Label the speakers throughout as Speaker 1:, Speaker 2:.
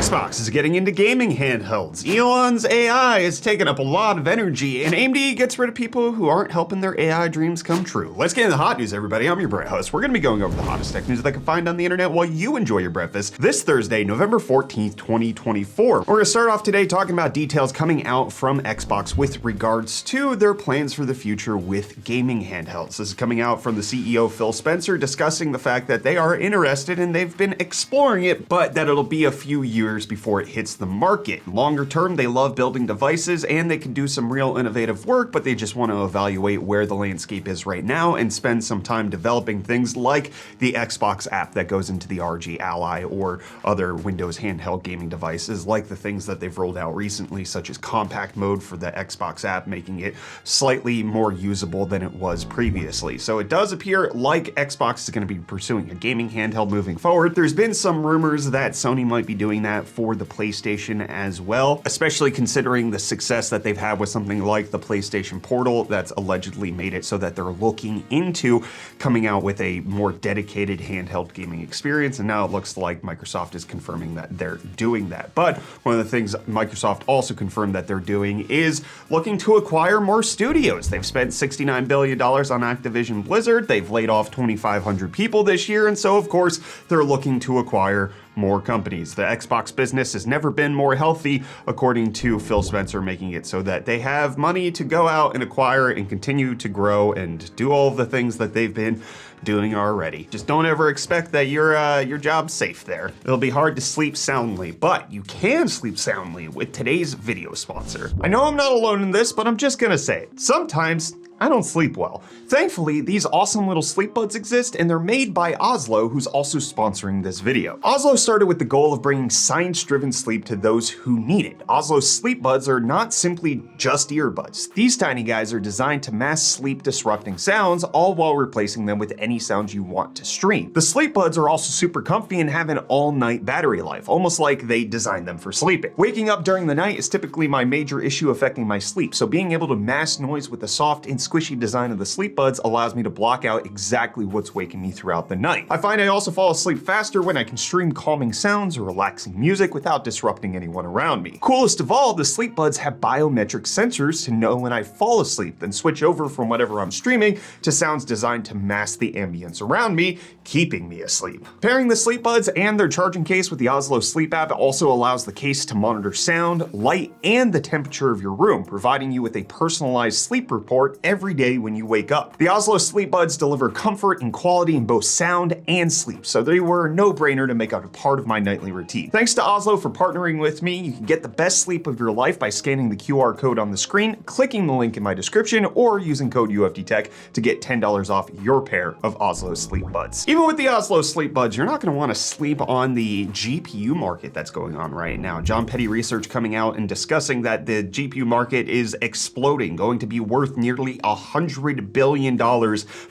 Speaker 1: Xbox is getting into gaming handhelds. Elon's AI is taking up a lot of energy, and AMD gets rid of people who aren't helping their AI dreams come true. Let's get into the hot news, everybody. I'm your Brett host. We're going to be going over the hottest tech news that I can find on the internet while you enjoy your breakfast this Thursday, November 14th, 2024. We're going to start off today talking about details coming out from Xbox with regards to their plans for the future with gaming handhelds. This is coming out from the CEO, Phil Spencer, discussing the fact that they are interested and they've been exploring it, but that it'll be a few years before it hits the market. Longer term, they love building devices and they can do some real innovative work, but they just want to evaluate where the landscape is right now and spend some time developing things like the Xbox app that goes into the RG Ally or other Windows handheld gaming devices, like the things that they've rolled out recently, such as compact mode for the Xbox app, making it slightly more usable than it was previously. So it does appear like Xbox is going to be pursuing a gaming handheld moving forward. There's been some rumors that Sony might be doing that for the PlayStation as well, especially considering the success that they've had with something like the PlayStation Portal that's allegedly made it so that they're looking into coming out with a more dedicated handheld gaming experience. And now it looks like Microsoft is confirming that they're doing that. But one of the things Microsoft also confirmed that they're doing is looking to acquire more studios. They've spent $69 billion on Activision Blizzard. They've laid off 2,500 people this year. And so, of course, they're looking to acquire more companies. The Xbox business has never been more healthy, according to Phil Spencer, making it so that they have money to go out and acquire and continue to grow and do all of the things that they've been doing already. Just don't ever expect that your job's safe there. It'll be hard to sleep soundly, but you can sleep soundly with today's video sponsor. I know I'm not alone in this, but I'm just gonna say it. Sometimes I don't sleep well. Thankfully, these awesome little sleep buds exist, and they're made by Oslo, who's also sponsoring this video. Oslo started with the goal of bringing science-driven sleep to those who need it. Oslo's sleep buds are not simply just earbuds. These tiny guys are designed to mask sleep-disrupting sounds, all while replacing them with any sounds you want to stream. The sleep buds are also super comfy and have an all-night battery life, almost like they designed them for sleeping. Waking up during the night is typically my major issue affecting my sleep, so being able to mask noise with the soft and squishy design of the sleep buds allows me to block out exactly what's waking me throughout the night. I find I also fall asleep faster when I can stream calming sounds or relaxing music without disrupting anyone around me. Coolest of all, the sleep buds have biometric sensors to know when I fall asleep, then switch over from whatever I'm streaming to sounds designed to mask the ambience around me, keeping me asleep. Pairing the sleep buds and their charging case with the Oslo Sleep app also allows the case to monitor sound, light, and the temperature of your room, providing you with a personalized sleep report every day when you wake up. The Oslo Sleep Buds deliver comfort and quality in both sound and sleep, so they were a no-brainer to make out a part of my nightly routine. Thanks to Oslo for partnering with me. You can get the best sleep of your life by scanning the QR code on the screen, clicking the link in my description, or using code UFD Tech to get $10 off your pair of Oslo Sleep Buds. Even with the Oslo Sleep Buds, you're not going to want to sleep on the GPU market that's going on right now. John Petty Research coming out and discussing that the GPU market is exploding, going to be worth nearly $100 billion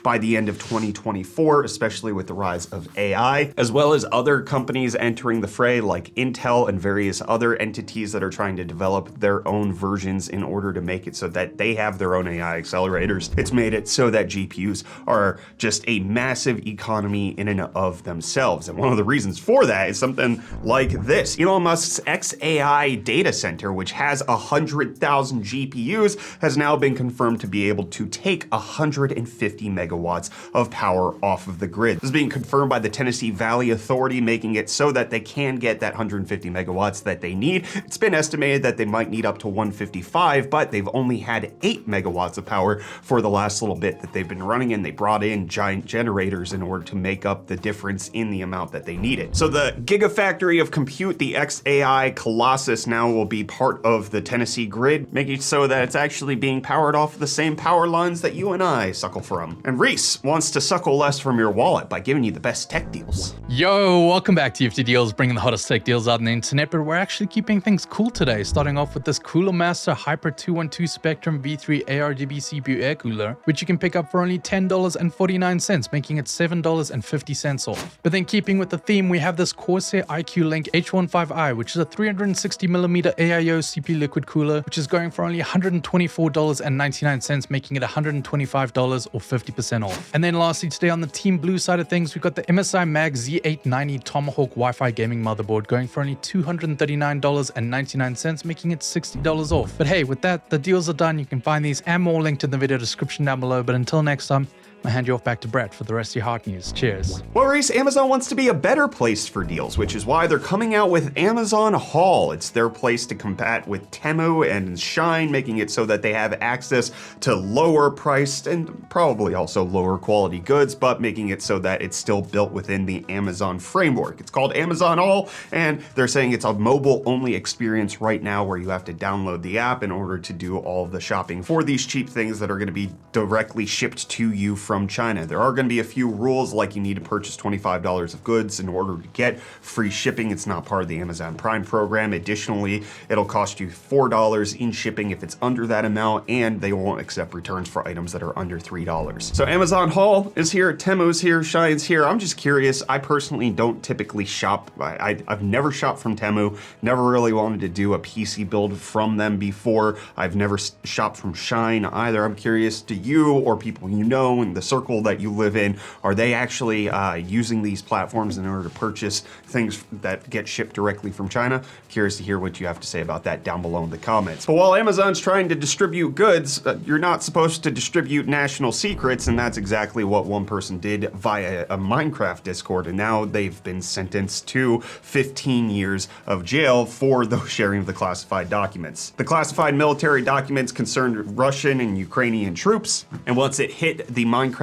Speaker 1: by the end of 2024, especially with the rise of AI, as well as other companies entering the fray like Intel and various other entities that are trying to develop their own versions in order to make it so that they have their own AI accelerators. It's made it so that GPUs are just a massive economy in and of themselves. And one of the reasons for that is something like this. Elon Musk's XAI data center, which has 100,000 GPUs, has now been confirmed to be able to take 150 megawatts of power off of the grid. This is being confirmed by the Tennessee Valley Authority, making it so that they can get that 150 megawatts that they need. It's been estimated that they might need up to 155, but they've only had 8 megawatts of power for the last little bit that they've been running, and they brought in giant generators in order to make up the difference in the amount that they needed. So the gigafactory of compute, the XAI Colossus, now will be part of the Tennessee grid, making it so that it's actually being powered off the same power lines that you and I suckle from. And Reece wants to suckle less from your wallet by giving you the best tech deals.
Speaker 2: Yo, welcome back to UFD Deals, bringing the hottest tech deals out on the internet, but we're actually keeping things cool today, starting off with this Cooler Master Hyper 212 Spectrum 2023 ARGB CPU air cooler, which you can pick up for only $10.49, making it $7.50 off. But then keeping with the theme, we have this Corsair IQ Link H15i, which is a 360mm AIO CPU liquid cooler, which is going for only $124.99, making it $125 or 50% off. And then lastly, today on the Team Blue side of things, we've got the MSI Mag Z890 Tomahawk Wi-Fi gaming motherboard going for only $239.99, making it $60 off. But hey, with that, the deals are done. You can find these and more linked in the video description down below. But until next time, I'll hand you off back to Brett for the rest of your hot news. Cheers.
Speaker 1: Well, Reece, Amazon wants to be a better place for deals, which is why they're coming out with Amazon Haul. It's their place to combat with Temu and Shine, making it so that they have access to lower priced and probably also lower quality goods, but making it so that it's still built within the Amazon framework. It's called Amazon Haul, and they're saying it's a mobile-only experience right now where you have to download the app in order to do all of the shopping for these cheap things that are going to be directly shipped to you from China. There are going to be a few rules, like you need to purchase $25 of goods in order to get free shipping. It's not part of the Amazon Prime program. Additionally, it'll cost you $4 in shipping if it's under that amount, and they won't accept returns for items that are under $3. So Amazon Haul is here, Temu's here, Shine's here. I'm just curious. I personally don't typically shop. I've never shopped from Temu, never really wanted to do a PC build from them before. I've never shopped from Shine either. I'm curious, do you or people you know in the circle that you live in, are they actually using these platforms in order to purchase things that get shipped directly from China? Curious to hear what you have to say about that down below in the comments. But while Amazon's trying to distribute goods, you're not supposed to distribute national secrets, and that's exactly what one person did via a Minecraft Discord, and now they've been sentenced to 15 years of jail for the sharing of the classified documents. The classified military documents concerned Russian and Ukrainian troops, and once it hit the Minecraft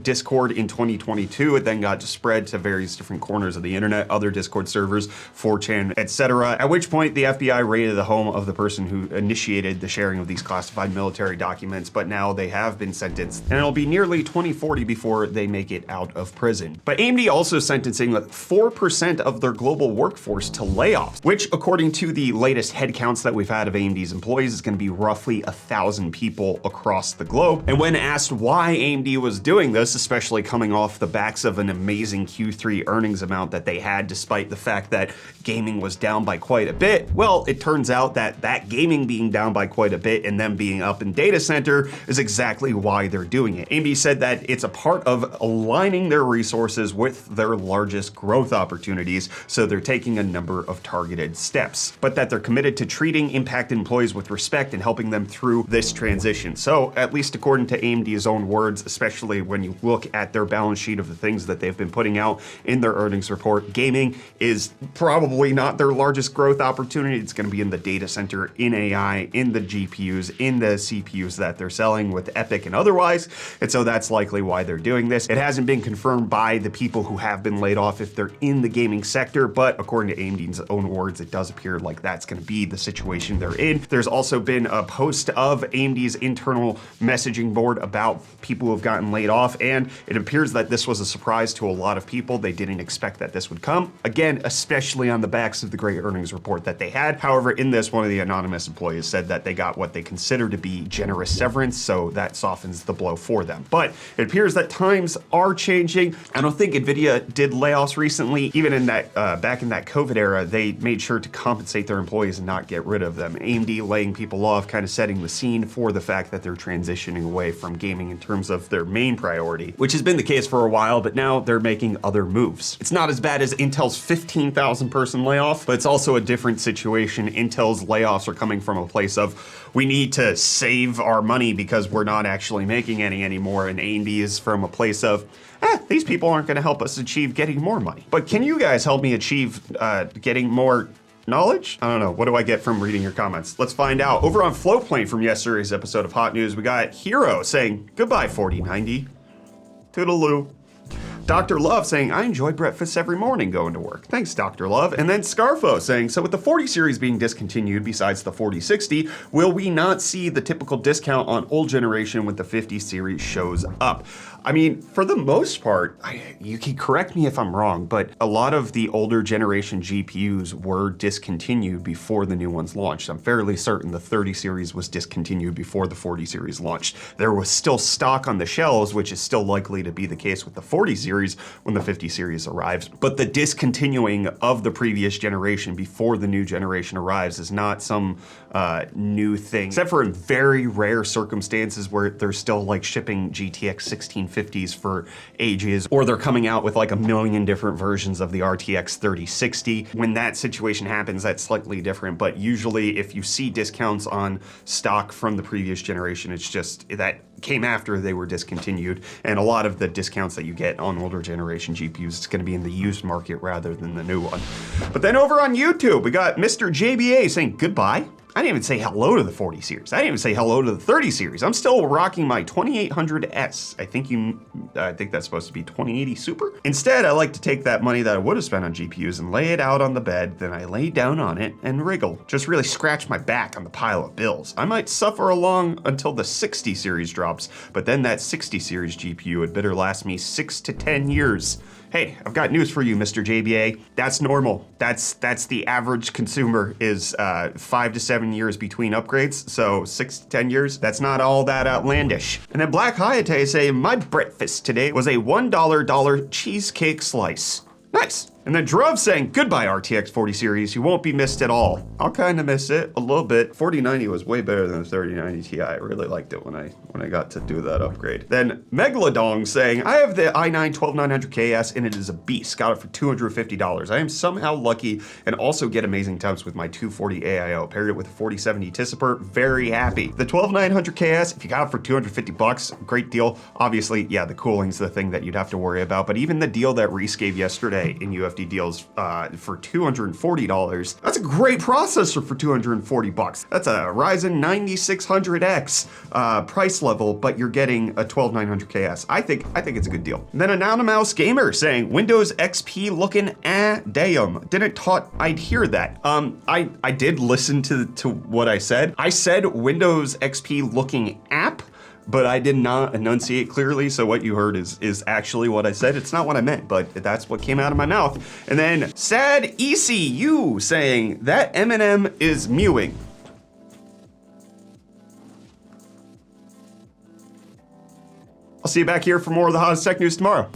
Speaker 1: Discord in 2022, it then got spread to various different corners of the internet, other Discord servers, 4chan, etc. At which point the FBI raided the home of the person who initiated the sharing of these classified military documents, but now they have been sentenced, and it'll be nearly 2040 before they make it out of prison. But AMD also sentencing 4% of their global workforce to layoffs, which according to the latest headcounts that we've had of AMD's employees is going to be roughly 1,000 people across the globe. And when asked why AMD was doing this, especially coming off the backs of an amazing Q3 earnings amount that they had, despite the fact that gaming was down by quite a bit, well, it turns out that gaming being down by quite a bit and them being up in data center is exactly why they're doing it. AMD said that it's a part of aligning their resources with their largest growth opportunities, so they're taking a number of targeted steps, but that they're committed to treating impacted employees with respect and helping them through this transition. So, at least according to AMD's own words, especially when you look at their balance sheet of the things that they've been putting out in their earnings report, gaming is probably not their largest growth opportunity. It's going to be in the data center, in AI, in the GPUs, in the CPUs that they're selling with Epic and otherwise. And so that's likely why they're doing this. It hasn't been confirmed by the people who have been laid off if they're in the gaming sector, but according to AMD's own words, it does appear like that's going to be the situation they're in. There's also been a post of AMD's internal messaging board about people who have gotten laid off, and it appears that this was a surprise to a lot of people. They didn't expect that this would come. Again, especially on the backs of the great earnings report that they had. However, in this, one of the anonymous employees said that they got what they consider to be generous severance, so that softens the blow for them. But it appears that times are changing. I don't think NVIDIA did layoffs recently. Even in that, back in that COVID era, they made sure to compensate their employees and not get rid of them. AMD laying people off, kind of setting the scene for the fact that they're transitioning away from gaming in terms of their main priority, which has been the case for a while, but now they're making other moves. It's not as bad as Intel's 15,000 person layoff, but it's also a different situation. Intel's layoffs are coming from a place of, we need to save our money because we're not actually making any anymore, and AMD is from a place of, these people aren't going to help us achieve getting more money. But can you guys help me achieve getting more knowledge? I don't know. What do I get from reading your comments? Let's find out. Over on Floatplane from yesterday's episode of Hot News, we got Hero saying, goodbye 4090. Toodaloo. Dr. Love saying, I enjoy breakfast every morning going to work. Thanks, Dr. Love. And then Scarfo saying, so with the 40 series being discontinued besides the 4060, will we not see the typical discount on old generation when the 50 series shows up? I mean, for the most part, you can correct me if I'm wrong, but a lot of the older generation GPUs were discontinued before the new ones launched. I'm fairly certain the 30 series was discontinued before the 40 series launched. There was still stock on the shelves, which is still likely to be the case with the 40 series when the 50 series arrives. But the discontinuing of the previous generation before the new generation arrives is not some new thing, except for in very rare circumstances where they're still like shipping GTX 1650s for ages, or they're coming out with like a million different versions of the RTX 3060. When that situation happens, that's slightly different, but usually if you see discounts on stock from the previous generation, it's just that came after they were discontinued, and a lot of the discounts that you get on older generation GPUs, it's gonna be in the used market rather than the new one. But then over on YouTube, we got Mr. JBA saying goodbye. I didn't even say hello to the 40 series. I didn't even say hello to the 30 series. I'm still rocking my 2800S. I think that's supposed to be 2080 Super. Instead, I like to take that money that I would have spent on GPUs and lay it out on the bed. Then I lay down on it and wriggle. Just really scratch my back on the pile of bills. I might suffer along until the 60 series drops, but then that 60 series GPU had better last me 6 to 10 years. Hey, I've got news for you, Mr. JBA. That's normal. That's the average consumer is 5 to 7 years between upgrades. So 6 to 10 years, that's not all that outlandish. And then Black Hayate say, my breakfast today was a $1 cheesecake slice. Nice. And then Druv saying, goodbye RTX 40 series, you won't be missed at all. I'll kind of miss it a little bit. 4090 was way better than the 3090 Ti. I really liked it when I got to do that upgrade. Then Megalodon saying, I have the i9 12900KS and it is a beast. Got it for $250. I am somehow lucky and also get amazing temps with my 240 AIO. Paired it with a 4070 Tisper, very happy. The 12900KS, if you got it for $250, great deal. Obviously, yeah, the cooling's the thing that you'd have to worry about, but even the deal that Reece gave yesterday in UFD Deals for $240. That's a great processor for $240. That's a Ryzen 9600X price level, but you're getting a 12900KS. I think it's a good deal. And then Anonymous Gamer saying Windows XP looking damn. Didn't thought I'd hear that. I did listen to what I said. I said Windows XP looking app, but I did not enunciate clearly, so what you heard is actually what I said. It's not what I meant, but that's what came out of my mouth. And then Sad ECU saying that Eminem is mewing. I'll see you back here for more of the hottest tech news tomorrow.